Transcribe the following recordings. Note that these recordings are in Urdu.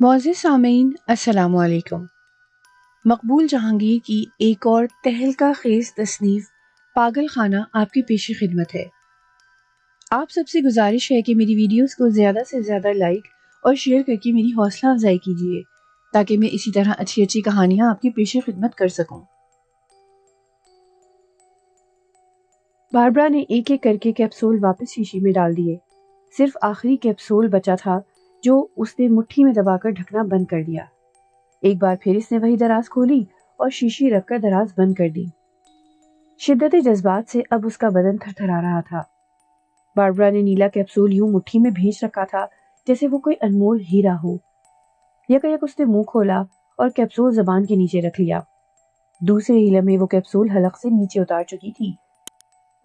معزز سامعین السلام علیکم۔ مقبول جہانگیر کی ایک اور تہلکہ خیز تصنیف پاگل خانہ آپ کی پیش خدمت ہے۔ آپ سب سے گزارش ہے کہ میری ویڈیوز کو زیادہ سے زیادہ لائک اور شیئر کر کے میری حوصلہ افزائی کیجیے تاکہ میں اسی طرح اچھی اچھی کہانیاں آپ کی پیش خدمت کر سکوں۔ باربرا نے ایک ایک کر کے کیپسول واپس شیشی میں ڈال دیے۔ صرف آخری کیپسول بچا تھا جو اس نے مٹھی میں دبا کر ڈھکنا بند کر دیا۔ ایک بار پھر اس نے وہی دراز کھولی اور شیشی رکھ کر دراز بند کر دی۔ شدت جذبات سے اب اس کا بدن تھرتھرا رہا تھا۔ باربرا نے نیلا کیپسول یوں مٹھی میں بھیج رکھا تھا جیسے وہ کوئی انمول ہیرا ہو۔ یکایک اس نے منہ کھولا اور کیپسول زبان کے نیچے رکھ لیا۔ دوسرے ہی لمحے وہ کیپسول حلق سے نیچے اتار چکی تھی۔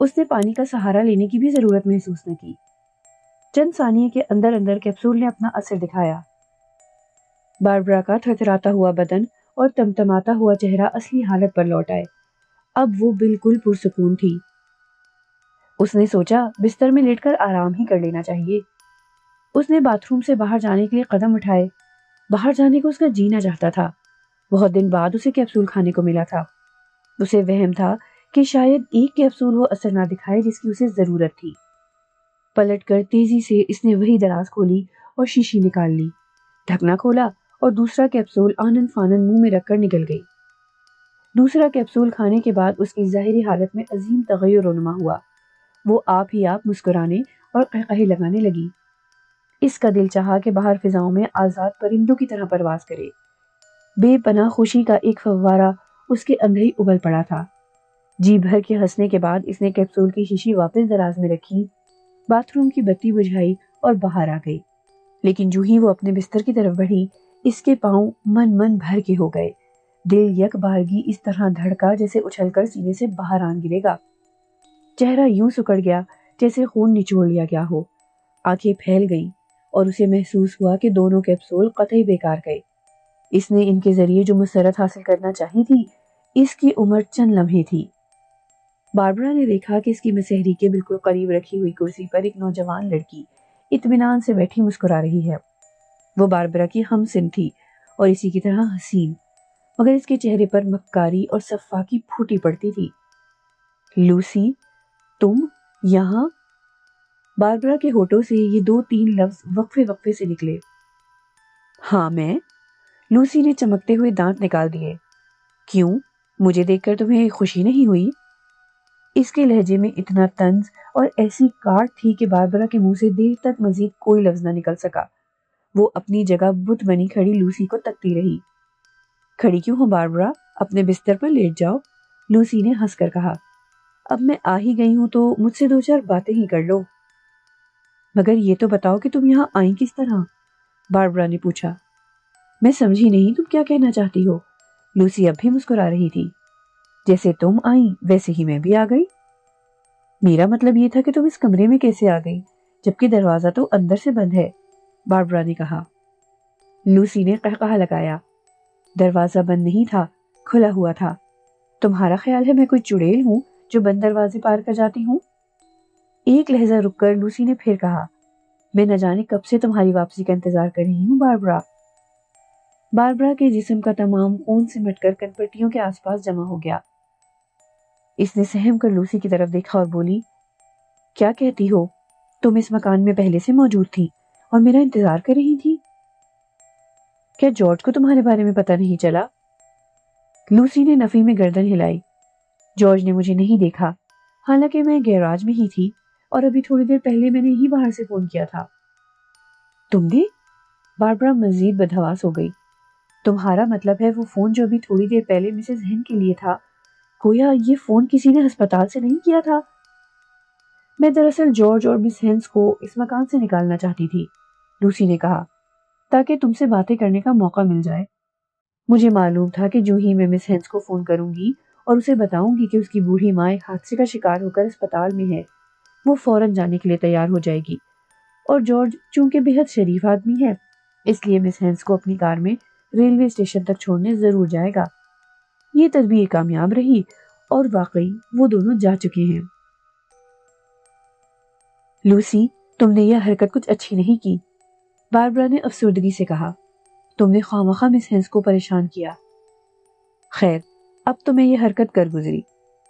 اس نے پانی کا سہارا لینے کی بھی ضرورت محسوس نہ کی۔ چند ثانیے کے اندر اندر کیپسول نے اپنا اثر دکھایا۔ باربرا کا تھرتھراتا ہوا بدن اور تمتماتا ہوا چہرہ اصلی حالت پر لوٹ آئے۔ اب وہ بالکل پرسکون تھی۔ اس نے سوچا بستر میں لیٹ کر آرام ہی کر لینا چاہیے۔ اس نے باتھ روم سے باہر جانے کے لیے قدم اٹھائے۔ باہر جانے کو اس کا جی نہ چاہتا تھا۔ بہت دن بعد اسے کیپسول کھانے کو ملا تھا۔ اسے وہم تھا کہ شاید ایک کیپسول وہ اثر نہ دکھائے جس کی اسے ضرورت تھی۔ پلٹ کر تیزی سے اس نے وہی دراز کھولی اور شیشی نکال لی، ڈھکنا کھولا اور دوسرا کیپسول آنن فانن منہ میں رکھ کر نکل گئی۔ دوسرا کیپسول کھانے کے بعد اس کی ظاہری حالت میں عظیم تغیر رونما ہوا۔ وہ آپ ہی آپ مسکرانے اور قہقہے لگانے لگی۔ اس کا دل چاہا کہ باہر فضاؤں میں آزاد پرندوں کی طرح پرواز کرے۔ بے پناہ خوشی کا ایک فوارہ اس کے اندر ہی ابل پڑا تھا۔ جی بھر کے ہنسنے کے بعد اس نے کیپسول کی شیشی واپس دراز میں رکھی، باتھ روم کی بتی بجھائی اور باہر آ گئی۔ لیکن جو ہی وہ اپنے بستر کی طرف بڑھی، اس کے پاؤں من بھر کے ہو گئے۔ دل یک بارگی اس طرح دھڑکا جیسے اچھل کر سینے سے باہر آن گرے گا۔ چہرہ یوں سکڑ گیا جیسے خون نچوڑ لیا گیا ہو۔ آنکھیں پھیل گئیں اور اسے محسوس ہوا کہ دونوں کیپسول قطعی بیکار گئے۔ اس نے ان کے ذریعے جو مسرت حاصل کرنا چاہی تھی، اس کی عمر چند لمحے تھی۔ باربرا نے دیکھا کہ اس کی مسحری کے بالکل قریب رکھی ہوئی کرسی پر ایک نوجوان لڑکی اطمینان سے بیٹھی مسکرا رہی ہے۔ وہ باربرا کی ہم سن تھی اور اسی کی طرح حسین، مگر اس کے چہرے پر مکاری اور صفا کی پھوٹی پڑتی تھی۔ لوسی، تم یہاں؟ باربرا کے ہونٹوں سے یہ دو تین لفظ وقفے سے نکلے۔ ہاں میں۔ لوسی نے چمکتے ہوئے دانت نکال دیے۔ کیوں؟ مجھے دیکھ کر تمہیں خوشی نہیں ہوئی؟ اس کے لہجے میں اتنا طنز اور ایسی کاٹ تھی کہ باربرا کے منہ سے دیر تک مزید کوئی لفظ نہ نکل سکا۔ وہ اپنی جگہ بت بنی کھڑی لوسی کو تکتی رہی۔ کھڑی کیوں ہو باربرا؟ اپنے بستر پر لیٹ جاؤ، لوسی نے ہنس کر کہا۔ اب میں آ ہی گئی ہوں تو مجھ سے دو چار باتیں ہی کر لو۔ مگر یہ تو بتاؤ کہ تم یہاں آئیں کس طرح؟ باربرا نے پوچھا۔ میں سمجھی نہیں تم کیا کہنا چاہتی ہو؟ لوسی اب بھی مسکرا رہی تھی۔ جیسے تم آئیں ویسے ہی میں بھی آ گئی۔ میرا مطلب یہ تھا کہ تم اس کمرے میں کیسے آ گئی جبکہ دروازہ تو اندر سے بند ہے، باربرا نے کہا۔ لوسی نے قہقہا لگایا۔ دروازہ بند نہیں تھا، کھلا ہوا تھا۔ تمہارا خیال ہے میں کوئی چڑیل ہوں جو بند دروازے پار کر جاتی ہوں؟ ایک لہجہ رک کر لوسی نے پھر کہا، میں نہ جانے کب سے تمہاری واپسی کا انتظار کر رہی ہوں باربرا۔ باربرا کے جسم کا تمام خون سمٹ کر کنپٹیوں کے آس پاس جمع ہو گیا۔ اس نے سہم کر لوسی کی طرف دیکھا اور بولی، کیا کہتی ہو؟ تم اس مکان میں پہلے سے موجود تھی اور میرا انتظار کر رہی تھی؟ کیا جارج کو تمہارے بارے میں پتہ نہیں چلا؟ لوسی نے نفی میں گردن ہلائی۔ جارج نے مجھے نہیں دیکھا، حالانکہ میں گیراج میں ہی تھی اور ابھی تھوڑی دیر پہلے میں نے ہی باہر سے فون کیا تھا۔ تم نے؟ باربرا مزید بدحواس ہو گئی۔ تمہارا مطلب ہے وہ فون جو ابھی تھوڑی دیر پہلے مسز ہین کے لیے تھا، گویا یہ فون کسی نے ہسپتال سے نہیں کیا تھا؟ میں دراصل جارج اور مس ہینس کو اس مکان سے نکالنا چاہتی تھی، لوسی نے کہا، تاکہ تم سے باتیں کرنے کا موقع مل جائے۔ مجھے معلوم تھا کہ جو ہی میں مس ہینس کو فون کروں گی اور اسے بتاؤں گی کہ اس کی بوڑھی ماں ایک حادثے کا شکار ہو کر اسپتال میں ہے، وہ فوراً جانے کے لیے تیار ہو جائے گی۔ اور جارج چونکہ بے حد شریف آدمی ہے، اس لیے مس ہینس کو اپنی کار میں ریلوے اسٹیشن تک چھوڑنے ضرور جائے گا۔ یہ تدبیر کامیاب رہی اور واقعی وہ دونوں جا چکے ہیں۔ لوسی، تم نے یہ حرکت کچھ اچھی نہیں کی، باربرا نے افسردگی سے کہا۔ تم نے خواہ مس ہینس کو پریشان کیا۔ خیر، اب تو میں یہ حرکت کر گزری،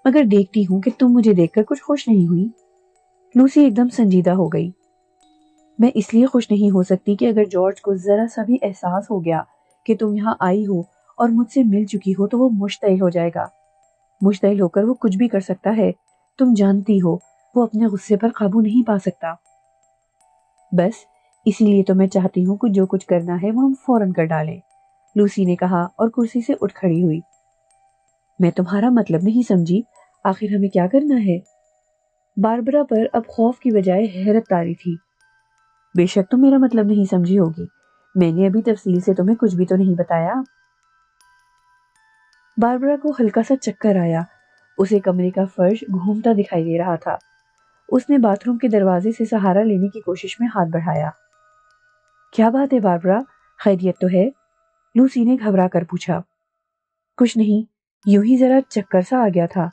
مگر دیکھتی ہوں کہ تم مجھے دیکھ کر کچھ خوش نہیں ہوئی۔ لوسی ایک دم سنجیدہ ہو گئی۔ میں اس لیے خوش نہیں ہو سکتی کہ اگر جارج کو ذرا سا بھی احساس ہو گیا کہ تم یہاں آئی ہو اور مجھ سے مل چکی ہو تو وہ مشتعل ہو جائے گا۔ مشتعل ہو کر وہ کچھ بھی کر سکتا ہے، تم جانتی ہو وہ اپنے غصے پر قابو نہیں پا سکتا۔ بس اسی لیے تو میں چاہتی ہوں کہ جو کچھ کرنا ہے وہ ہم فوراً کر ڈالیں، لوسی نے کہا اور کرسی سے اٹھ کھڑی ہوئی۔ میں تمہارا مطلب نہیں سمجھی، آخر ہمیں کیا کرنا ہے؟ باربرا پر اب خوف کی بجائے حیرت طاری تھی۔ بے شک تم میرا مطلب نہیں سمجھی ہوگی، میں نے ابھی تفصیل سے تمہیں کچھ بھی تو نہیں بتایا۔ باربرا کو ہلکا سا چکر آیا، اسے کمرے کا فرش گھومتا دکھائی دے رہا تھا۔ اس نے باتھ روم کے دروازے سے سہارا لینے کی کوشش میں ہاتھ بڑھایا۔ کیا بات ہے باربرا، خیریت تو ہے؟ لوسی نے گھبرا کر پوچھا۔ کچھ نہیں، یوں ہی ذرا چکر سا آ گیا تھا۔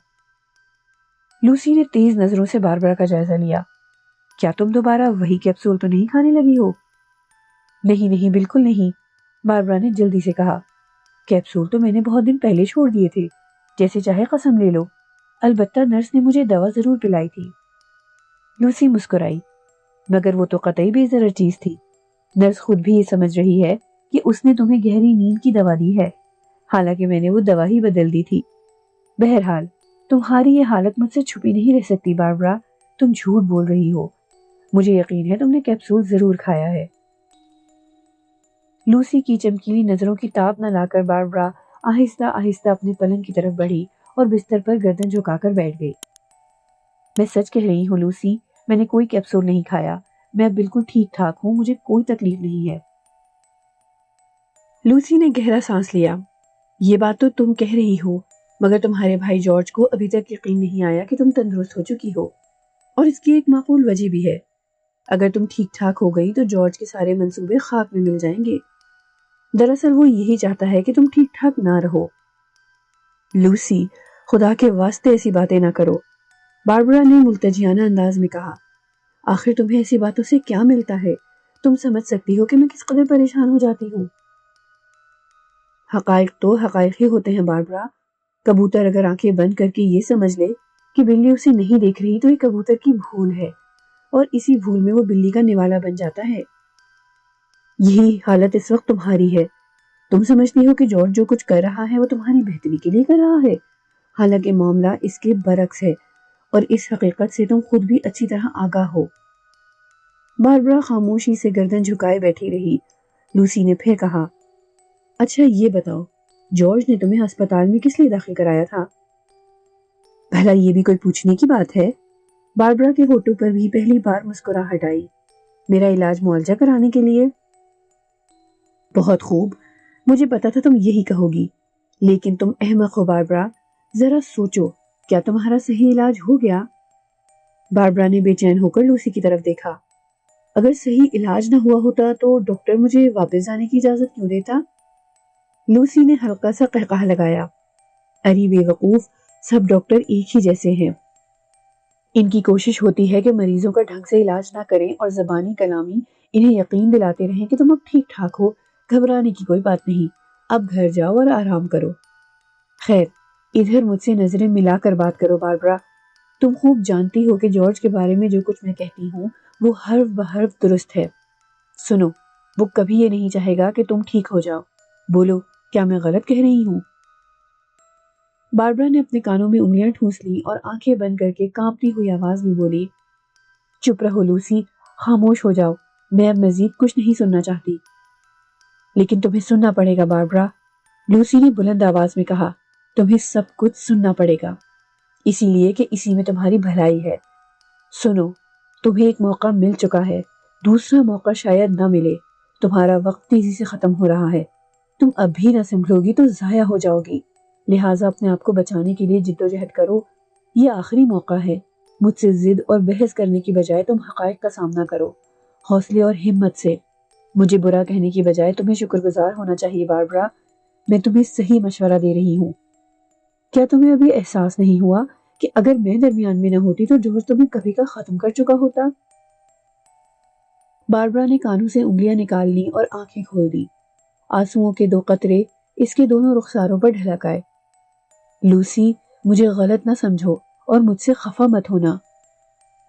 لوسی نے تیز نظروں سے باربرا کا جائزہ لیا۔ کیا تم دوبارہ وہی کیپسول تو نہیں کھانے لگی ہو؟ نہیں نہیں، بالکل نہیں، باربرا نے جلدی سے کہا۔ کیپسول تو میں نے بہت دن پہلے چھوڑ دیے تھے، جیسے چاہے قسم لے لو، البتہ نرس نے مجھے دوا ضرور پلائی تھی۔ لوسی مسکرائی، مگر وہ تو قطعی بے ضرر چیز تھی۔ نرس خود بھی یہ سمجھ رہی ہے کہ اس نے تمہیں گہری نیند کی دوا دی ہے، حالانکہ میں نے وہ دوا ہی بدل دی تھی۔ بہرحال تمہاری یہ حالت مجھ سے چھپی نہیں رہ سکتی باربرا، تم جھوٹ بول رہی ہو، مجھے یقین ہے تم نے کیپسول ضرور کھایا ہے۔ لوسی کی چمکیلی نظروں کی تاب نہ لا کر باربرا آہستہ آہستہ اپنے پلنگ کی طرف بڑھی اور بستر پر گردن جھکا کر بیٹھ گئی۔ میں سچ کہہ رہی ہوں لوسی، میں نے کوئی کیپسول نہیں کھایا، میں بالکل ٹھیک ٹھاک ہوں، مجھے کوئی تکلیف نہیں ہے۔ لوسی نے گہرا سانس لیا۔ یہ بات تو تم کہہ رہی ہو، مگر تمہارے بھائی جارج کو ابھی تک یقین نہیں آیا کہ تم تندرست ہو چکی ہو، اور اس کی ایک معقول وجہ بھی ہے۔ اگر تم ٹھیک ٹھاک ہو گئی تو جارج کے سارے منصوبے خاک میں مل جائیں گے۔ دراصل وہ یہی چاہتا ہے کہ تم ٹھیک ٹھاک نہ رہو۔ لوسی، خدا کے واسطے ایسی باتیں نہ کرو، باربرا نے ملتجیانہ انداز میں کہا۔ آخر تمہیں ایسی باتوں سے کیا ملتا ہے؟ تم سمجھ سکتی ہو کہ میں کس قدر پریشان ہو جاتی ہوں۔ حقائق تو حقائق ہی ہوتے ہیں باربرا۔ کبوتر اگر آنکھیں بند کر کے یہ سمجھ لے کہ بلی اسے نہیں دیکھ رہی تو یہ کبوتر کی بھول ہے، اور اسی بھول میں وہ بلی کا نوالا بن جاتا ہے۔ یہی حالت اس وقت تمہاری ہے۔ تم سمجھتی ہو کہ جارج جو کچھ کر رہا ہے وہ تمہاری بہتری کے لیے کر رہا ہے، حالانکہ معاملہ اس کے برعکس ہے، اور اس حقیقت سے تم خود بھی اچھی طرح آگاہ ہو۔ باربرا خاموشی سے گردن جھکائے بیٹھی رہی۔ لوسی نے پھر کہا، اچھا یہ بتاؤ، جارج نے تمہیں ہسپتال میں کس لیے داخل کرایا تھا؟ بھلا یہ بھی کوئی پوچھنے کی بات ہے؟ باربرا کے ہونٹوں پر بھی پہلی بار مسکراہٹ آئی۔ میرا علاج معالجہ کرانے کے لیے؟ بہت خوب، مجھے پتا تھا تم یہی کہو گی، لیکن تم احمق ہو باربرا، ذرا سوچو، کیا تمہارا صحیح علاج ہو گیا؟ باربرا نے بے چین ہو کر لوسی کی طرف دیکھا۔ اگر صحیح علاج نہ ہوا ہوتا تو ڈاکٹر مجھے واپس جانے کی اجازت کیوں دیتا؟ لوسی نے ہلکا سا قہقہہ لگایا۔ ارے بے وقوف، سب ڈاکٹر ایک ہی جیسے ہیں۔ ان کی کوشش ہوتی ہے کہ مریضوں کا ڈھنگ سے علاج نہ کریں اور زبانی کلامی انہیں یقین دلاتے رہیں کہ تم اب ٹھیک ٹھاک ہو، گھبرانے کی کوئی بات نہیں، اب گھر جاؤ اور آرام کرو۔ خیر، ادھر مجھ سے نظریں ملا کر بات کرو باربرا، تم خوب جانتی ہو کہ جارج کے بارے میں جو کچھ میں کہتی ہوں وہ حرف بحرف درست ہے۔ سنو، وہ کبھی یہ نہیں چاہے گا کہ تم ٹھیک ہو جاؤ۔ بولو، کیا میں غلط کہہ رہی ہوں؟ باربرا نے اپنے کانوں میں انگلیاں ٹھونس لی اور آنکھیں بند کر کے کانپتی ہوئی آواز میں بولی، چپ رہو لوسی، خاموش ہو جاؤ، میں اب مزید کچھ نہیں سننا چاہتی۔ لیکن تمہیں سننا پڑے گا باربرا، لوسی نے بلند آواز میں کہا، تمہیں سب کچھ سننا پڑے گا، اسی لیے کہ اسی میں تمہاری بھلائی ہے۔ سنو، تمہیں ایک موقع مل چکا ہے، دوسرا موقع شاید نہ ملے، تمہارا وقت تیزی سے ختم ہو رہا ہے، تم اب بھی نہ سنبھلو گی تو ضائع ہو جاؤ گی، لہٰذا اپنے آپ کو بچانے کے لیے جد و جہد کرو، یہ آخری موقع ہے، مجھ سے ضد اور بحث کرنے کی بجائے تم حقائق کا سامنا کرو، حوصلے اور ہمت سے، مجھے برا کہنے کی بجائے تمہیں شکر گزار ہونا چاہیے باربرا، میں تمہیں صحیح مشورہ دے رہی ہوں۔ کیا تمہیں ابھی احساس نہیں ہوا کہ اگر میں درمیان میں نہ ہوتی تو جارج تمہیں کبھی کا ختم کر چکا ہوتا؟ باربرا نے کانوں سے انگلیاں نکال لی اور آنکھیں کھول دی۔ آنسوؤں کے 2 قطرے اس کے دونوں رخساروں پر ڈھلک آئے۔ لوسی، مجھے غلط نہ سمجھو اور مجھ سے خفا مت ہونا۔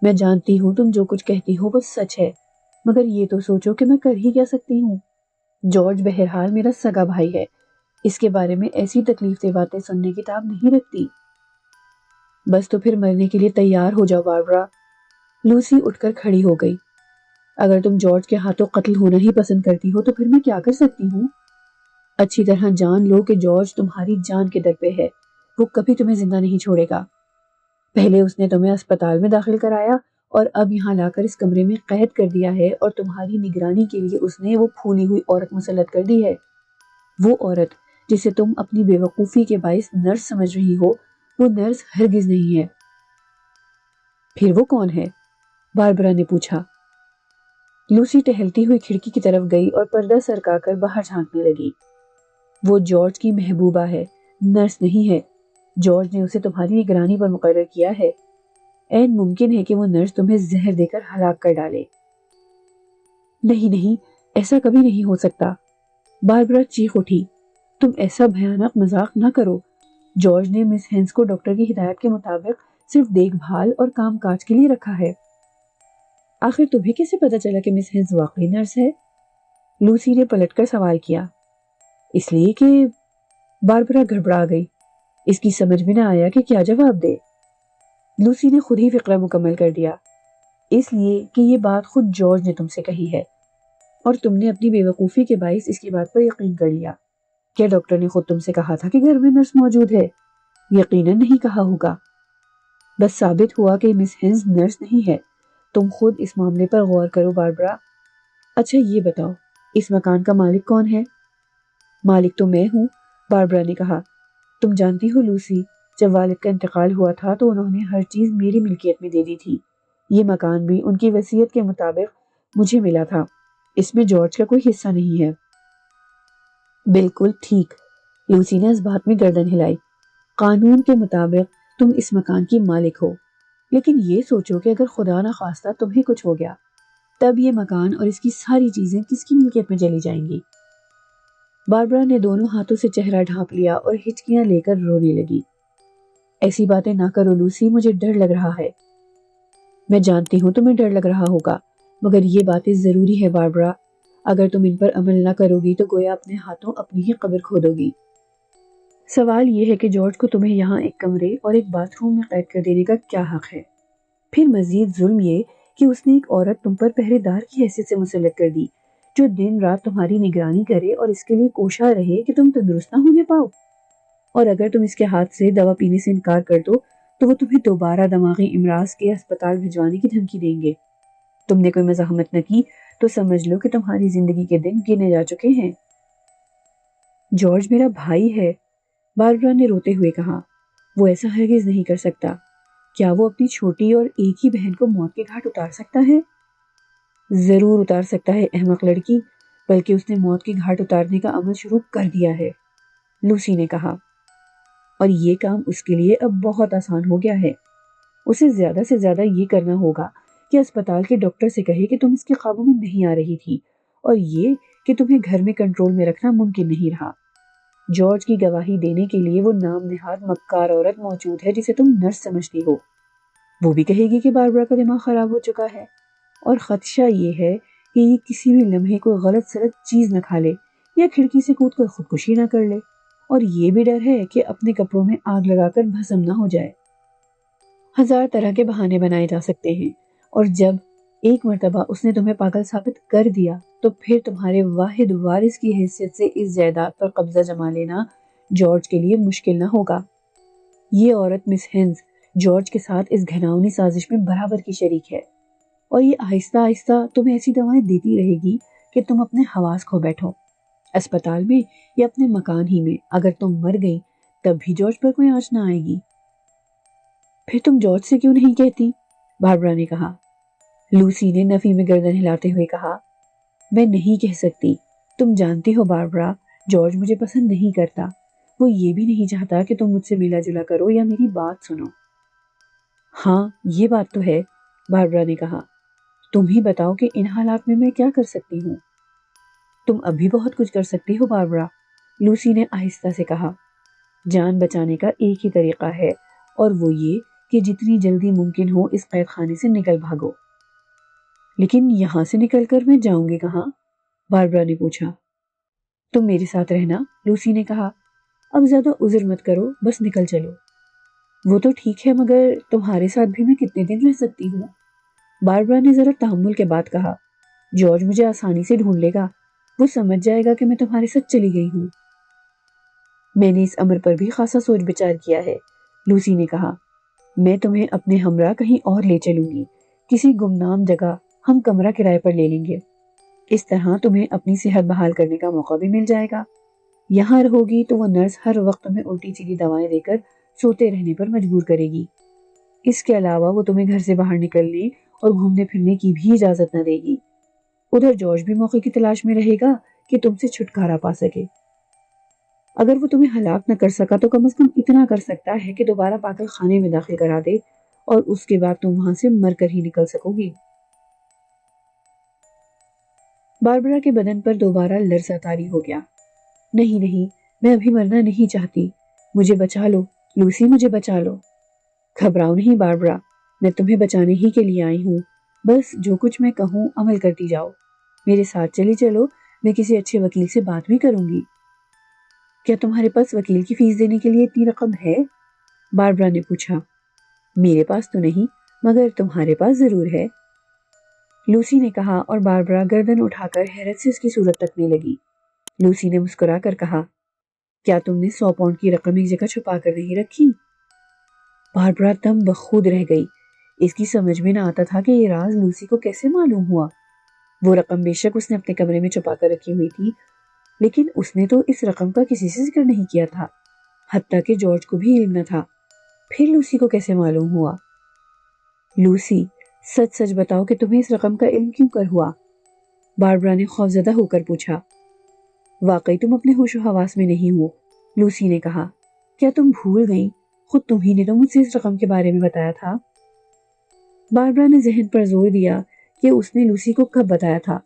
میں جانتی ہوں تم جو کچھ کہتی ہو وہ سچ ہے، مگر یہ تو سوچو کہ میں کر ہی کیا سکتی ہوں۔ جارج بہرحال میرا سگا بھائی ہے، اس کے بارے میں ایسی تکلیف دہ باتیں سننے کی تاب نہیں رکھتی۔ بس تو پھر مرنے کے لیے تیار ہو جاؤ باربرا۔ لوسی اٹھ کر کھڑی ہو گئی۔ اگر تم جارج کے ہاتھوں قتل ہونا ہی پسند کرتی ہو تو پھر میں کیا کر سکتی ہوں؟ اچھی طرح جان لو کہ جارج تمہاری جان کے در پہ ہے، وہ کبھی تمہیں زندہ نہیں چھوڑے گا۔ پہلے اس نے تمہیں اسپتال میں داخل کرایا اور اب یہاں لا کر اس کمرے میں قید کر دیا ہے، اور تمہاری نگرانی کے لیے اس نے وہ پھولی ہوئی عورت مسلط کر دی ہے۔ وہ عورت جسے تم اپنی بے وقوفی کے باعث نرس سمجھ رہی ہو، وہ نرس ہرگز نہیں ہے۔ پھر وہ کون ہے؟ باربرا نے پوچھا۔ لوسی ٹہلتی ہوئی کھڑکی کی طرف گئی اور پردہ سرکا کر باہر جھانکنے لگی۔ وہ جارج کی محبوبہ ہے، نرس نہیں ہے۔ جارج نے اسے تمہاری نگرانی پر مقرر کیا ہے۔ عین ممکن ہے کہ وہ نرس تمہیں زہر دے کر ہلاک کر ڈالے۔ نہیں نہیں، ایسا کبھی نہیں ہو سکتا۔ باربرا چیخ اٹھی۔ تم ایسا بھیانک مذاق نہ کرو۔ جارج نے مس ہینس کو ڈاکٹر کی ہدایت کے مطابق صرف دیکھ بھال اور کام کاج کے لیے رکھا ہے۔ آخر تمہیں کیسے پتا چلا کہ مس ہینس واقعی نرس ہے؟ لوسی نے پلٹ کر سوال کیا۔ اس لیے کہ باربرا گھبرا گئی۔ اس کی سمجھ میں نہ آیا کہ کیا جواب دے۔ لوسی نے خود ہی فقرہ مکمل کر دیا۔ اس لیے کہ یہ بات خود جارج نے تم سے کہی ہے اور تم نے اپنی بے وقوفی کے باعث اس کی بات پر یقین کر لیا۔ کیا ڈاکٹر نے خود تم سے کہا تھا کہ گھر میں نرس موجود ہے؟ یقیناً نہیں کہا ہوگا۔ بس ثابت ہوا کہ مس ہینس نرس نہیں ہے۔ تم خود اس معاملے پر غور کرو باربرا۔ اچھا یہ بتاؤ، اس مکان کا مالک کون ہے؟ مالک تو میں ہوں، باربرا نے کہا۔ تم جانتی ہو لوسی، جب والد کا انتقال ہوا تھا تو انہوں نے ہر چیز میری ملکیت میں دے دی تھی۔ یہ مکان بھی ان کی وصیت کے مطابق مجھے ملا تھا۔ اس میں جارج کا کوئی حصہ نہیں ہے۔ بالکل ٹھیک، لوسی نے اس بات میں گردن ہلائی۔ قانون کے مطابق تم اس مکان کی مالک ہو، لیکن یہ سوچو کہ اگر خدا نخواستہ تمہیں کچھ ہو گیا، تب یہ مکان اور اس کی ساری چیزیں کس کی ملکیت میں چلی جائیں گی؟ باربرا نے دونوں ہاتھوں سے چہرہ ڈھانپ لیا اور ہچکیاں لے کر رونے لگی۔ ایسی باتیں نہ کرو لوسی، مجھے ڈر لگ رہا ہے۔ میں جانتی ہوں تمہیں ڈر لگ رہا ہوگا، مگر یہ باتیں ضروری ہے باربرا۔ اگر تم ان پر عمل نہ کرو گی تو گویا اپنے ہاتھوں اپنی ہی قبر کھودو گی۔ سوال یہ ہے کہ جارج کو تمہیں یہاں ایک کمرے اور ایک باتھ روم میں قید کر دینے کا کیا حق ہے؟ پھر مزید ظلم یہ کہ اس نے ایک عورت تم پر پہرے دار کی حیثیت سے مسلط کر دی، جو دن رات تمہاری نگرانی کرے اور اس کے لیے کوشاں رہے کہ تم تندرست نہ ہونے پاؤ۔ اور اگر تم اس کے ہاتھ سے دوا پینے سے انکار کر دو تو وہ تمہیں دوبارہ دماغی امراض کے ہسپتال بھجوانے کی دھمکی دیں گے۔ تم نے کوئی مزاحمت نہ کی تو سمجھ لو کہ تمہاری زندگی کے دن گنے جا چکے ہیں۔ جارج میرا بھائی ہے، باربرا نے روتے ہوئے کہا۔ وہ ایسا ہرگز نہیں کر سکتا۔ کیا وہ اپنی چھوٹی اور ایک ہی بہن کو موت کے گھاٹ اتار سکتا ہے؟ ضرور اتار سکتا ہے احمق لڑکی، بلکہ اس نے موت کے گھاٹ اتارنے کا عمل شروع کر دیا ہے، لوسی نے کہا۔ اور یہ کام اس کے لیے اب بہت آسان ہو گیا ہے۔ اسے زیادہ سے زیادہ یہ کرنا ہوگا کہ اسپتال کے ڈاکٹر سے کہے کہ تم اس کے قابو میں نہیں آ رہی تھی، اور یہ کہ تمہیں گھر میں کنٹرول میں رکھنا ممکن نہیں رہا۔ جارج کی گواہی دینے کے لیے وہ نام نہاد مکار عورت موجود ہے جسے تم نرس سمجھتی ہو۔ وہ بھی کہے گی کہ باربرا کا دماغ خراب ہو چکا ہے، اور خدشہ یہ ہے کہ یہ کسی بھی لمحے کوئی غلط سلط چیز نہ کھا لے یا کھڑکی سے کود کر خودکشی نہ کر لے، اور یہ بھی ڈر ہے کہ اپنے کپڑوں میں آگ لگا کر بھسم نہ ہو جائے۔ ہزار طرح کے بہانے بنائے جا سکتے ہیں، اور جب ایک مرتبہ اس نے تمہیں پاگل ثابت کر دیا تو پھر تمہارے واحد وارث کی حیثیت سے اس جائیداد پر قبضہ جما لینا جارج کے لیے مشکل نہ ہوگا۔ یہ عورت مس ہینس جارج کے ساتھ اس گھناؤنی سازش میں برابر کی شریک ہے، اور یہ آہستہ آہستہ تمہیں ایسی دوائیں دیتی رہے گی کہ تم اپنے حواس کھو بیٹھو، اسپتال میں یا اپنے مکان ہی میں۔ اگر تم مر گئی تب بھی جارج پر کوئی آنچ نہ آئے گی۔ پھر تم جارج سے کیوں نہیں کہتی؟ باربرا نے کہا۔ لوسی نے نفی میں گردن ہلاتے ہوئے کہا، میں نہیں کہہ سکتی۔ تم جانتی ہو باربرا، جارج مجھے پسند نہیں کرتا۔ وہ یہ بھی نہیں چاہتا کہ تم مجھ سے ملا جلا کرو یا میری بات سنو۔ ہاں یہ بات تو ہے، باربرا نے کہا۔ تم ہی بتاؤ کہ ان حالات میں کیا کر سکتی ہوں؟ تم اب بھی بہت کچھ کر سکتی ہو باربرا، لوسی نے آہستہ سے کہا۔ جان بچانے کا ایک ہی طریقہ ہے اور وہ یہ کہ جتنی جلدی ممکن ہو اس قید خانے سے نکل بھاگو۔ لیکن یہاں سے نکل کر میں جاؤں گی کہاں؟ باربرا نے پوچھا۔ تم میرے ساتھ رہنا، لوسی نے کہا۔ اب زیادہ عذر مت کرو، بس نکل چلو۔ وہ تو ٹھیک ہے، مگر تمہارے ساتھ بھی میں کتنے دن رہ سکتی ہوں؟ باربرا نے ذرا تحمل کے بعد کہا۔ جارج مجھے آسانی سے ڈھونڈ لے گا، وہ سمجھ جائے گا کہ میں تمہارے ساتھ چلی گئی ہوں۔ میں نے اس امر پر بھی خاصا سوچ بچار کیا ہے، لوسی نے کہا۔ میں تمہیں اپنے ہمراہ کہیں اور لے چلوں گی، کسی گمنام جگہ ہم کمرہ کرائے پر لے لیں گے۔ اس طرح تمہیں اپنی صحت بحال کرنے کا موقع بھی مل جائے گا۔ یہاں رہو گی تو وہ نرس ہر وقت تمہیں الٹی سیدھی دوائیں دے کر سوتے رہنے پر مجبور کرے گی۔ اس کے علاوہ وہ تمہیں گھر سے باہر نکلنے اور گھومنے پھرنے کی بھی اجازت نہ دے گی۔ ادھر جارج بھی موقع کی تلاش میں رہے گا کہ تم سے چھٹکارا پا سکے۔ اگر وہ تمہیں ہلاک نہ کر سکا تو کم از کم اتنا کر سکتا ہے کہ دوبارہ پاگل خانے میں داخل کرا دے اور اس کے بعد تم وہاں سے مر کر ہی نکل سکو گی۔ باربرا کے بدن پر دوبارہ لرزہ طاری ہو گیا۔ نہیں نہیں، میں ابھی مرنا نہیں چاہتی، مجھے بچا لو لوسی، مجھے بچا لو۔ گھبراؤ نہیں باربرا، میں تمہیں بچانے ہی کے لیے آئی ہوں، بس جو کچھ میں کہوں عمل کرتی جاؤ۔ میرے ساتھ چلی چلو، میں کسی اچھے وکیل سے بات بھی کروں گی۔ کیا تمہارے پاس وکیل کی فیس دینے کے لیے اتنی رقم ہے؟ باربرا نے پوچھا۔ میرے پاس تو نہیں، مگر تمہارے پاس ضرور ہے، لوسی نے کہا، اور باربرا گردن اٹھا کر حیرت سے اس کی صورت تکنے لگی۔ لوسی نے مسکرا کر کہا، کیا تم نے 100 پاؤنڈ کی رقم ایک جگہ چھپا کر نہیں رکھی؟ باربرا دم بخود رہ گئی۔ اس کی سمجھ میں نہ آتا تھا کہ یہ راز لوسی کو کیسے معلوم ہوا۔ وہ رقم بے شک اس نے اپنے کمرے میں چھپا کر رکھی ہوئی تھی، لیکن اس نے تو اس رقم کا کسی سے ذکر نہیں کیا تھا، حتیٰ کہ جارج کو بھی علم نہ تھا۔ پھر لوسی کو کیسے معلوم ہوا؟ لوسی، سچ سچ بتاؤ کہ تمہیں اس رقم کا علم کیوں کر ہوا؟ باربرا نے خوفزدہ ہو کر پوچھا۔ واقعی تم اپنے ہوش و حواس میں نہیں ہو، لوسی نے کہا۔ کیا تم بھول گئیں؟ خود تمہیں نے تو مجھ سے اس رقم کے بارے میں بتایا تھا۔ باربرا نے ذہن پر زور دیا کہ اس نے لوسی کو کب بتایا تھا،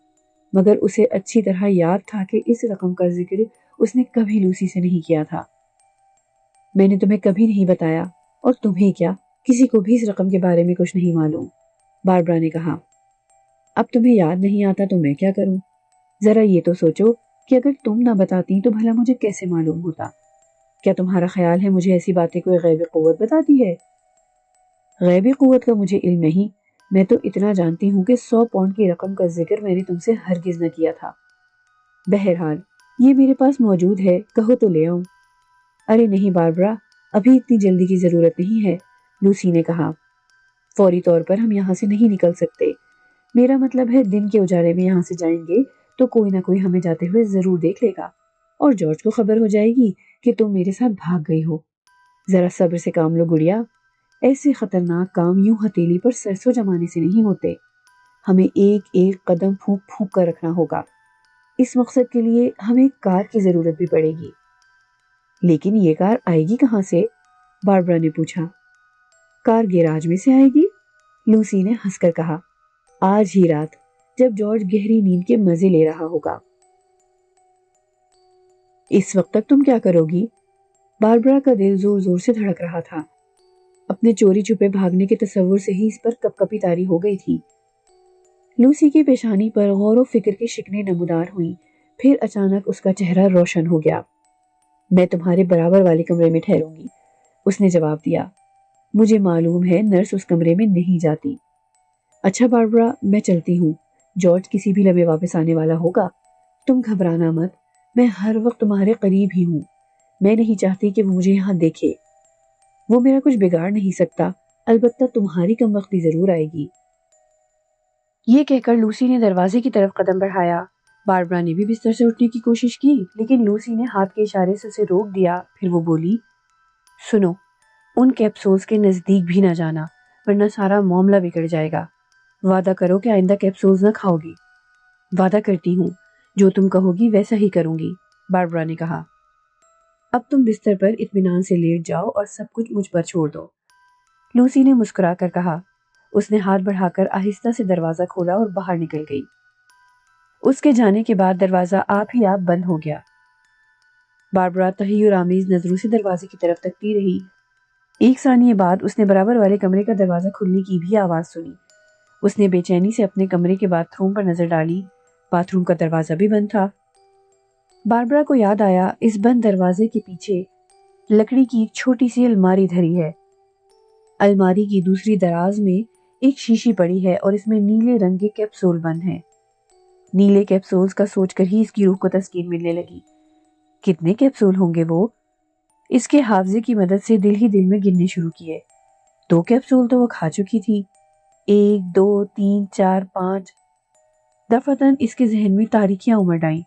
مگر اسے اچھی طرح یاد تھا کہ اس رقم کا ذکر اس نے کبھی لوسی سے نہیں کیا تھا۔ میں نے تمہیں کبھی نہیں بتایا، اور تمہیں کیا، کسی کو بھی اس رقم کے بارے میں کچھ نہیں معلوم، باربرا نے کہا۔ اب تمہیں یاد نہیں آتا تو میں کیا کروں؟ ذرا یہ تو سوچو کہ اگر تم نہ بتاتی تو بھلا مجھے کیسے معلوم ہوتا؟ کیا تمہارا خیال ہے مجھے ایسی باتیں کوئی غیبی قوت بتاتی ہے؟ غیبی قوت کا مجھے علم نہیں، میں تو اتنا جانتی ہوں کہ 100 پاؤنڈ کی رقم کا ذکر میں نے تم سے ہرگز نہ کیا تھا۔ بہرحال یہ میرے پاس موجود ہے، کہو تو لے آؤں۔ ارے نہیں باربرا، ابھی اتنی جلدی کی ضرورت نہیں ہے، لوسی نے کہا۔ فوری طور پر ہم یہاں سے نہیں نکل سکتے، میرا مطلب ہے دن کے اجالے میں یہاں سے جائیں گے تو کوئی نہ کوئی ہمیں جاتے ہوئے ضرور دیکھ لے گا، اور جارج کو خبر ہو جائے گی کہ تم میرے ساتھ بھاگ گئی ہو۔ ذرا صبر سے کام لو گڑیا، ایسے خطرناک کام یوں ہتھیلی پر سرسوں جمانے سے نہیں ہوتے، ہمیں ایک ایک قدم پھونک پھونک کر رکھنا ہوگا۔ اس مقصد کے لیے ہمیں کار کی ضرورت بھی پڑے گی۔ لیکن یہ کار آئے گی کہاں سے؟ باربرا نے پوچھا۔ کار گیراج میں سے آئے گی، لوسی نے ہنس کر کہا، آج ہی رات جب جارج گہری نیند کے مزے لے رہا ہوگا۔ اس وقت تک تم کیا کرو گی؟ باربرا کا دل زور زور سے دھڑک رہا تھا، اپنے چوری چھپے بھاگنے کے تصور سے ہی اس پر کپ کپی طاری ہو گئی تھی۔ لوسی کی پیشانی پر غور و فکر کی شکنیں نمودار ہوئیں، پھر اچانک اس کا چہرہ روشن ہو گیا۔ میں تمہارے برابر والے کمرے میں ٹھہروں گی، اس نے جواب دیا۔ مجھے معلوم ہے نرس اس کمرے میں نہیں جاتی۔ اچھا باربرا، میں چلتی ہوں، جارج کسی بھی لمحے واپس آنے والا ہوگا، تم گھبرانا مت، میں ہر وقت تمہارے قریب ہی ہوں، میں نہیں چاہتی کہ وہ مجھے یہاں دیکھے۔ وہ میرا کچھ بگاڑ نہیں سکتا، البتہ تمہاری کم وقتی ضرور آئے گی۔ یہ کہہ کر لوسی نے دروازے کی طرف قدم بڑھایا۔ باربرا نے بھی بستر سے اٹھنے کی کوشش کی، لیکن لوسی نے ہاتھ کے اشارے سے اسے روک دیا۔ پھر وہ بولی، سنو، ان کیپسولز کے نزدیک بھی نہ جانا، ورنہ سارا معاملہ بگڑ جائے گا۔ وعدہ کرو کہ آئندہ کیپسولز نہ کھاؤ گی۔ وعدہ کرتی ہوں، جو تم کہو گی ویسا ہی کروں گی، باربرا نے کہا۔ اب تم بستر پر اطمینان سے لیٹ جاؤ اور سب کچھ مجھ پر چھوڑ دو، لوسی نے مسکرا کر کہا۔ اس نے ہاتھ بڑھا کر آہستہ سے دروازہ کھولا اور باہر نکل گئی۔ اس کے جانے کے بعد دروازہ آپ ہی آپ بند ہو گیا۔ باربرا تحیر آمیز نظروں سے دروازے کی طرف تکتی رہی۔ ایک ثانیے بعد اس نے برابر والے کمرے کا دروازہ کھلنے کی بھی آواز سنی۔ اس نے بے چینی سے اپنے کمرے کے باتھ روم پر نظر ڈالی۔ باتھ روم کا دروازہ بھی بند تھا۔ باربرا کو یاد آیا اس بند دروازے کے پیچھے لکڑی کی ایک چھوٹی سی الماری دھری ہے۔ الماری کی دوسری دراز میں ایک شیشی پڑی ہے اور اس میں نیلے رنگ کے کیپسول بند ہیں۔ نیلے کیپسولز کا سوچ کر ہی اس کی روح کو تسکین ملنے لگی۔ کتنے کیپسول ہوں گے وہ؟ اس کے حافظے کی مدد سے دل ہی دل میں گننے شروع کیے۔ 2 کیپسول تو وہ کھا چکی تھی۔ 1 2 3 4 5 دفعتاً اس کے ذہن میں تاریکیاں امڑ آئیں۔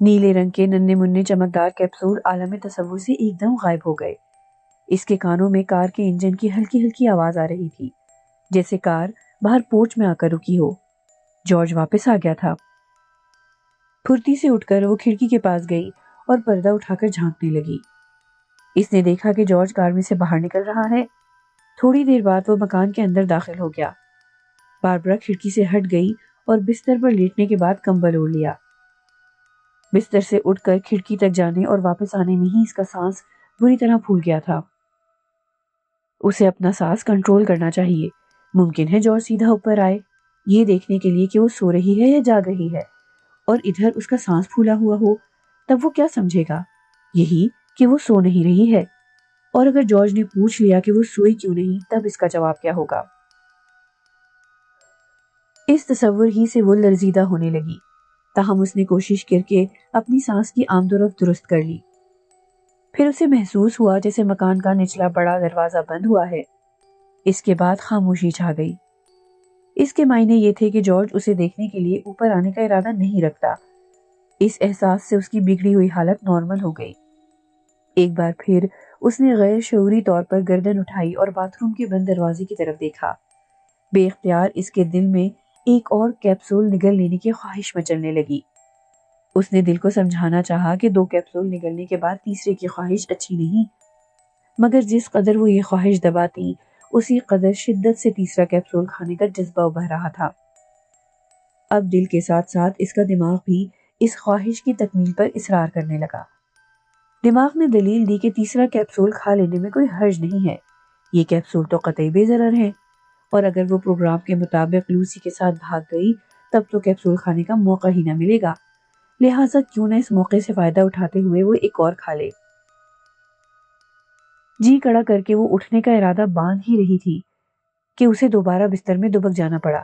نیلے رنگ کے ننھے منھے چمکدار کیپسول عالم تصور سے ایک دم غائب ہو گئے۔ اس کے کانوں میں کار کے انجن کی ہلکی ہلکی آواز آ رہی تھی، جیسے کار باہر پورچ میں آ کر رکی ہو۔ جارج واپس آ گیا تھا۔ پھرتی سے اٹھ کر وہ کھڑکی کے پاس گئی اور پردہ اٹھا کر جھانکنے لگی۔ اس نے دیکھا کہ جارج کار میں سے باہر نکل رہا ہے۔ تھوڑی دیر بعد وہ مکان کے اندر داخل ہو گیا۔ باربرا کھڑکی سے ہٹ گئی اور بستر پر لیٹنے کے بعد کمبل اوڑھ لیا۔ بستر سے اٹھ کر کھڑکی تک جانے اور واپس آنے میں ہی اس کا سانس بری طرح پھول گیا تھا۔ اسے اپنا سانس کنٹرول کرنا چاہیے۔ ممکن ہے جارج سیدھا اوپر آئے، یہ دیکھنے کے لیے کہ وہ سو رہی ہے یا جاگ رہی ہے، اور ادھر اس کا سانس پھولا ہوا ہو، تب وہ کیا سمجھے گا؟ یہی کہ وہ سو نہیں رہی ہے۔ اور اگر جارج نے پوچھ لیا کہ وہ سوئی کیوں نہیں، تب اس کا جواب کیا ہوگا؟ اس تصور ہی سے وہ لرزیدہ ہونے لگی۔ تاہم اس نے کوشش کر کے اپنی سانس کی آمد و رفت درست کر لی۔ پھر اسے محسوس ہوا جیسے مکان کا نچلا بڑا دروازہ بند ہوا ہے۔ اس کے بعد خاموشی چھا گئی۔ اس کے معنی یہ تھے کہ جارج اسے دیکھنے کے لیے اوپر آنے کا ارادہ نہیں رکھتا۔ اس احساس سے اس کی بگڑی ہوئی حالت نارمل ہو گئی۔ ایک بار پھر اس نے غیر شعوری طور پر گردن اٹھائی اور باتھ روم کے بند دروازے کی طرف دیکھا۔ بے اختیار اس کے دل میں ایک اور کیپسول نگل لینے کی خواہش مچلنے لگی۔ اس نے دل کو سمجھانا چاہا کہ 2 کیپسول نگلنے کے بعد تیسرے کی خواہش اچھی نہیں، مگر جس قدر وہ یہ خواہش دباتی، اسی قدر شدت سے تیسرا کیپسول کھانے کا جذبہ ابھر رہا تھا۔ اب دل کے ساتھ ساتھ اس کا دماغ بھی اس خواہش کی تکمیل پر اصرار کرنے لگا۔ دماغ نے دلیل دی کہ تیسرا کیپسول کھا لینے میں کوئی حرج نہیں ہے، یہ کیپسول تو قطعی بے ضرر ہیں، اور اگر وہ پروگرام کے مطابق لوسی کے ساتھ بھاگ گئی تب تو کیپسول کھانے کا موقع ہی نہ ملے گا، لہٰذا کیوں نہ اس موقع سے فائدہ اٹھاتے ہوئے وہ ایک اور کھا لے۔ جی کڑا کر کے وہ اٹھنے کا ارادہ باندھ ہی رہی تھی کہ اسے دوبارہ بستر میں دبک جانا پڑا۔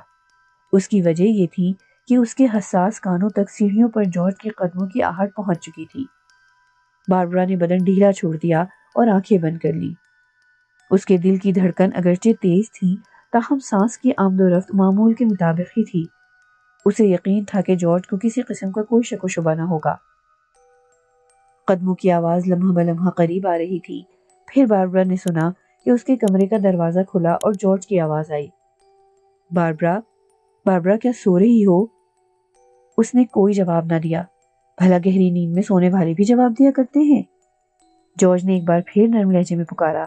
اس کی وجہ یہ تھی کہ اس کے حساس کانوں تک سیڑھیوں پر جارج کے قدموں کی آہٹ پہنچ چکی تھی۔ باربرا نے بدن ڈھیلا چھوڑ دیا اور آنکھیں بند کر لی۔ اس کے دل کی دھڑکن اگرچہ تیز تھی، تاہم سانس کی آمد و رفت معمول کے مطابق ہی تھی۔ اسے یقین تھا کہ جارج کو کسی قسم کا کوئی شک و شبہ نہ ہوگا۔ قدموں کی آواز لمحہ بلمحہ قریب آ رہی تھی۔ پھر باربرا نے سنا کہ اس کے کمرے کا دروازہ کھلا اور جارج کی آواز آئی، باربرا، باربرا کیا سو رہی ہو؟ اس نے کوئی جواب نہ دیا۔ بھلا گہری نیند میں سونے والے بھی جواب دیا کرتے ہیں؟ جارج نے ایک بار پھر نرم لہجے میں پکارا،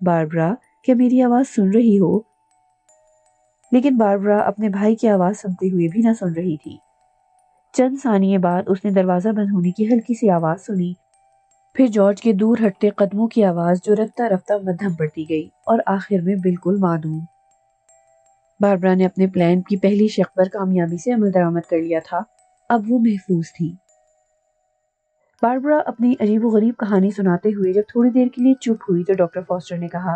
باربرا کیا میری آواز سن رہی ہو؟ لیکن باربرا اپنے بھائی کی آواز سنتے ہوئے بھی نہ سن رہی تھی۔ چند ثانیے بعد اس نے دروازہ بند ہونے کی ہلکی سی آواز سنی، پھر جارج کے دور ہٹتے قدموں کی آواز جو رفتہ رفتہ مدھم بڑھتی گئی اور آخر میں بالکل معدوم۔ باربرا نے اپنے پلان کی پہلی شق پر کامیابی سے عمل درآمد کر لیا تھا، اب وہ محفوظ تھی۔ باربرا اپنی عجیب و غریب کہانی سناتے ہوئے جب تھوڑی دیر کے لیے چپ ہوئی تو ڈاکٹر فاسٹر نے کہا،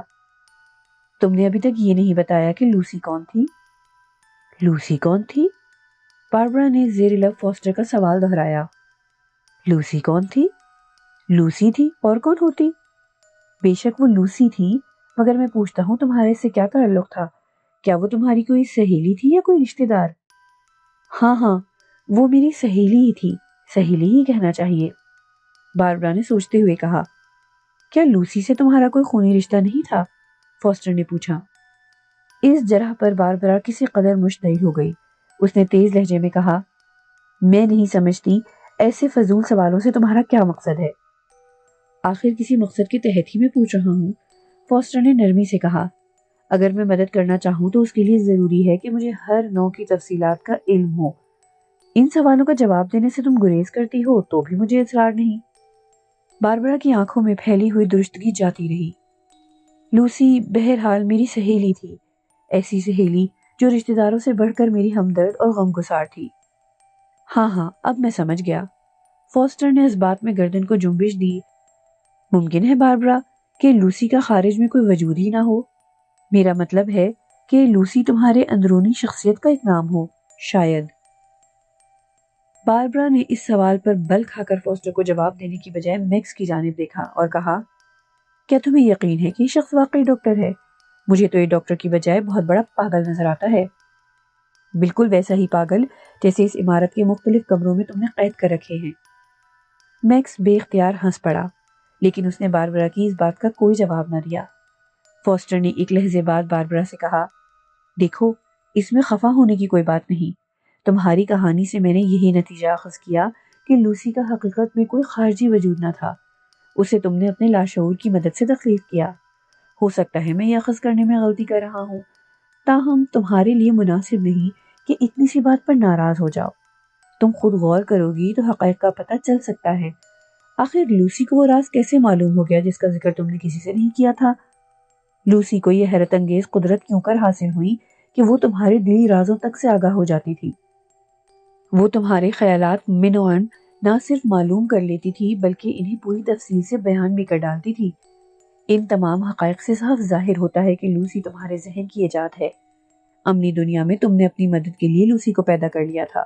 تم نے ابھی تک یہ نہیں بتایا کہ لوسی کون تھی؟ لوسی کون تھی؟ باربرا نے زیر لب فاسٹر کا سوال دہرایا۔ لوسی کون تھی؟ لوسی تھی، اور کون ہوتی؟ بے شک وہ لوسی تھی، مگر میں پوچھتا ہوں تمہارے اس سے کیا تعلق تھا؟ کیا وہ تمہاری کوئی سہیلی تھی یا کوئی رشتہ دار؟ ہاں ہاں، وہ میری سہیلی ہی تھی، سہیلی ہی کہنا چاہیے، باربرا نے سوچتے ہوئے کہا۔ کیا لوسی سے تمہارا کوئی خونی رشتہ نہیں تھا؟ فاسٹر نے پوچھا۔ اس جرح پر باربرا کسی قدر مشتعل ہو گئی۔ اس نے تیز لہجے میں کہا، میں نہیں سمجھتی ایسے فضول سوالوں سے تمہارا کیا مقصد ہے؟ آخر کسی مقصد کے تحت ہی میں پوچھ رہا ہوں، فاسٹر نے نرمی سے کہا۔ اگر میں مدد کرنا چاہوں تو اس کے لیے ضروری ہے کہ مجھے ہر نوع کی تفصیلات کا علم ہو۔ ان سوالوں کا جواب دینے سے تم گریز کرتی ہو تو بھی مجھے اصرار نہیں۔ باربرا کی آنکھوں میں پھیلی ہوئی درستگی جاتی رہی۔ لوسی بہرحال میری سہیلی تھی، ایسی سہیلی جو رشتہ داروں سے بڑھ کر میری ہمدرد اور غمگسار تھی۔ ہاں ہاں، اب میں سمجھ گیا۔ فوسٹر نے اس بات میں گردن کو جنبش دی۔ ممکن ہے باربرا کہ لوسی کا خارج میں کوئی وجود ہی نہ ہو؟ میرا مطلب ہے کہ لوسی تمہارے اندرونی شخصیت کا ایک نام ہو، شاید۔ باربرا نے اس سوال پر بل کھا کر فوسٹر کو جواب دینے کی بجائے میکس کی جانب دیکھا اور کہا، کیا تمہیں یقین ہے کہ یہ شخص واقعی ڈاکٹر ہے؟ مجھے تو یہ ڈاکٹر کی بجائے بہت بڑا پاگل نظر آتا ہے۔ بالکل ویسا ہی پاگل جیسے اس عمارت کے مختلف کمروں میں تم نے قید کر رکھے ہیں۔ میکس بے اختیار ہنس پڑا، لیکن اس نے باربرا کی اس بات کا کوئی جواب نہ دیا۔ فوسٹر نے ایک لہجے بعد باربرا سے کہا، دیکھو، اس میں خفا ہونے کی کوئی بات نہیں۔ تمہاری کہانی سے میں نے یہی نتیجہ اخذ کیا کہ لوسی کا حقیقت میں کوئی خارجی وجود نہ تھا، اسے تم نے اپنے لاشعور کی مدد سے تخلیق کیا۔ ہو سکتا ہے میں یہ اخذ کرنے میں غلطی کر رہا ہوں، تاہم تمہارے لیے مناسب نہیں کہ اتنی سی بات پر ناراض ہو جاؤ۔ تم خود غور کرو گی تو حقائق کا پتہ چل سکتا ہے۔ آخر لوسی کو وہ راز کیسے معلوم ہو گیا جس کا ذکر تم نے کسی سے نہیں کیا تھا؟ لوسی کو یہ حیرت انگیز قدرت کیوں کر حاصل ہوئی کہ وہ تمہارے دلی رازوں تک سے آگاہ ہو جاتی تھی؟ وہ تمہارے خیالات منوعاً نہ صرف معلوم کر لیتی تھی بلکہ انہیں پوری تفصیل سے بیان بھی کر ڈالتی تھی۔ ان تمام حقائق سے صاف ظاہر ہوتا ہے کہ لوسی تمہارے ذہن کی ایجاد ہے۔ امنی دنیا میں تم نے اپنی مدد کے لیے لوسی کو پیدا کر لیا تھا۔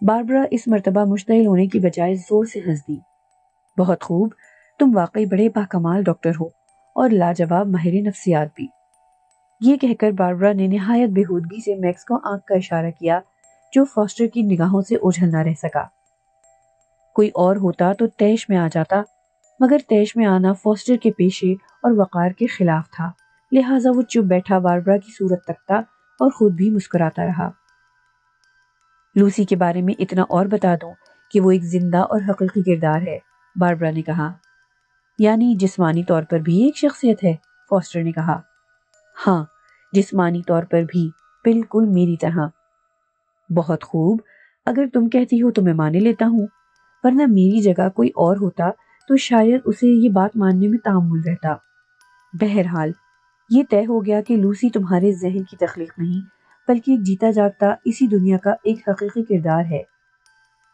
باربرا اس مرتبہ مشتعل ہونے کی بجائے زور سے ہنس دی۔ بہت خوب، تم واقعی بڑے باکمال ڈاکٹر ہو اور لاجواب ماہر نفسیات بھی۔ یہ کہہ کر باربرا نے نہایت بےہودگی سے میکس کو آنکھ کا اشارہ کیا، جو فوسٹر کی نگاہوں سے اوجھل نہ رہ سکا۔ کوئی اور ہوتا تو طیش میں آ جاتا، مگر طیش میں آنا فوسٹر کے پیشے اور وقار کے خلاف تھا، لہٰذا وہ چپ بیٹھا باربرا کی صورت تکتا اور خود بھی مسکراتا رہا۔ لوسی کے بارے میں اتنا اور بتا دوں کہ وہ ایک زندہ اور حقیقی کردار ہے، باربرا نے کہا۔ یعنی جسمانی طور پر بھی ایک شخصیت ہے، فوسٹر نے کہا۔ ہاں، جسمانی طور پر بھی، بالکل میری طرح۔ بہت خوب، اگر تم کہتی ہو تو میں مانے لیتا ہوں، ورنہ میری جگہ کوئی اور ہوتا تو شاید اسے یہ بات ماننے میں تعمل رہتا۔ بہرحال یہ طے ہو گیا کہ لوسی تمہارے ذہن کی تخلیق نہیں بلکہ ایک جیتا جاگتا اسی دنیا کا ایک حقیقی کردار ہے،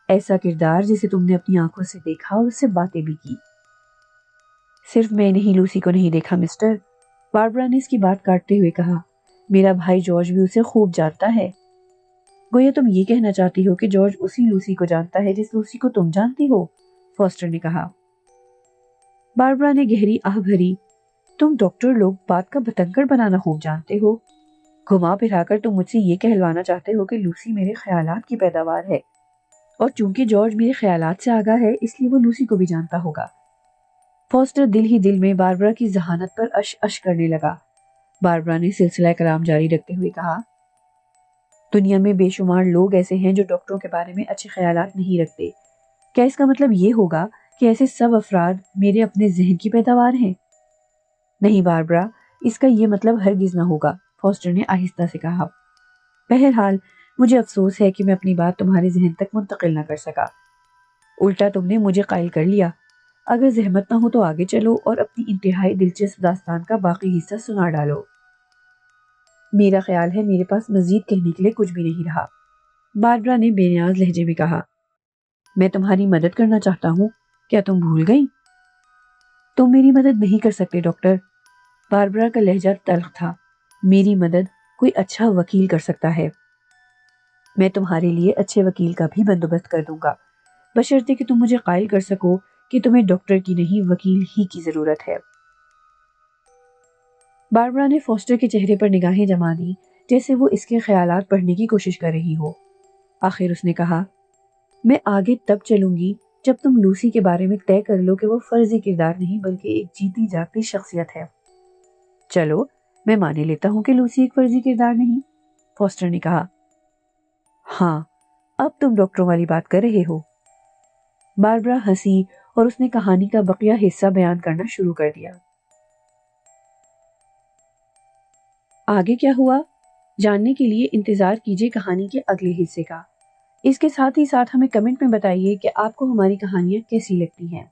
ایسا کردار جسے تم نے اپنی آنکھوں سے دیکھا اور اس سے باتیں بھی کی۔ صرف میں نے ہی لوسی کو نہیں دیکھا مسٹر، باربرا نے اس کی بات کاٹتے ہوئے کہا، میرا بھائی جارج بھی اسے خوب جانتا ہے۔ گویا تم یہ کہنا چاہتی ہو کہ جارج اسی لوسی کو جانتا ہے جس لوسی کو تم جانتی ہو، فوسٹر نے کہا۔ باربرا نے گہری آہ بھری، تم ڈاکٹر لوگ بات کا بتنگڑ بنانا خوب جانتے ہو۔ گھما پھرا کر تم مجھ سے یہ کہلوانا چاہتے ہو کہ لوسی میرے خیالات کی پیداوار ہے، اور چونکہ جارج میرے خیالات سے آگاہ ہے اس لیے وہ لوسی کو بھی جانتا ہوگا۔ فوسٹر دل ہی دل میں باربرا کی ذہانت پر اش اش کرنے لگا۔ باربرا نے سلسلہ کلام جاری رکھتے ہوئے کہا، دنیا میں بے شمار لوگ ایسے ہیں جو ڈاکٹروں کے بارے میں اچھے خیالات نہیں رکھتے، کیا اس کا مطلب یہ ہوگا کہ ایسے سب افراد میرے اپنے ذہن کی پیداوار ہیں؟ نہیں باربرا، اس کا یہ مطلب ہرگز نہ ہوگا، فوسٹر نے آہستہ سے کہا۔ بہرحال مجھے افسوس ہے کہ میں اپنی بات تمہارے ذہن تک منتقل نہ کر سکا، الٹا تم نے مجھے قائل کر لیا۔ اگر زحمت نہ ہو تو آگے چلو اور اپنی انتہائی دلچسپ داستان کا باقی حصہ سنا ڈالو۔ میرا خیال ہے میرے پاس مزید کہنے کے لیے کچھ بھی نہیں رہا، باربرا نے بے نیاز لہجے میں کہا۔ میں تمہاری مدد کرنا چاہتا ہوں، کیا تم بھول گئی؟ تم میری مدد نہیں کر سکتے ڈاکٹر، باربرا کا لہجہ تلخ تھا۔ میری مدد کوئی اچھا وکیل کر سکتا ہے۔ میں تمہارے لیے اچھے وکیل کا بھی بندوبست کر دوں گا، بشرطے کہ تم مجھے قائل کر سکو کہ تمہیں ڈاکٹر کی نہیں وکیل ہی کی ضرورت ہے۔ باربرا نے فوسٹر کے چہرے پر نگاہیں جما دی جیسے وہ اس کے خیالات پڑھنے کی کوشش کر رہی ہو۔ آخر اس نے کہا، میں آگے تب چلوں گی جب تم لوسی کے بارے میں طے کر لو کہ وہ فرضی کردار نہیں بلکہ ایک جیتی جاگتی شخصیت ہے۔ چلو، میں مانے لیتا ہوں کہ لوسی ایک فرضی کردار نہیں، فوسٹر نے کہا۔ ہاں، اب تم ڈاکٹروں والی بات کر رہے ہو۔ باربرا ہنسی اور اس نے کہانی کا بقیہ حصہ بیان کرنا شروع کر دیا۔ آگے کیا ہوا، جاننے کے لیے انتظار کیجیے کہانی کے اگلے حصے کا۔ اس کے ساتھ ہی ساتھ ہمیں کمنٹ میں بتائیے کہ آپ کو ہماری کہانیاں کیسی لگتی ہیں۔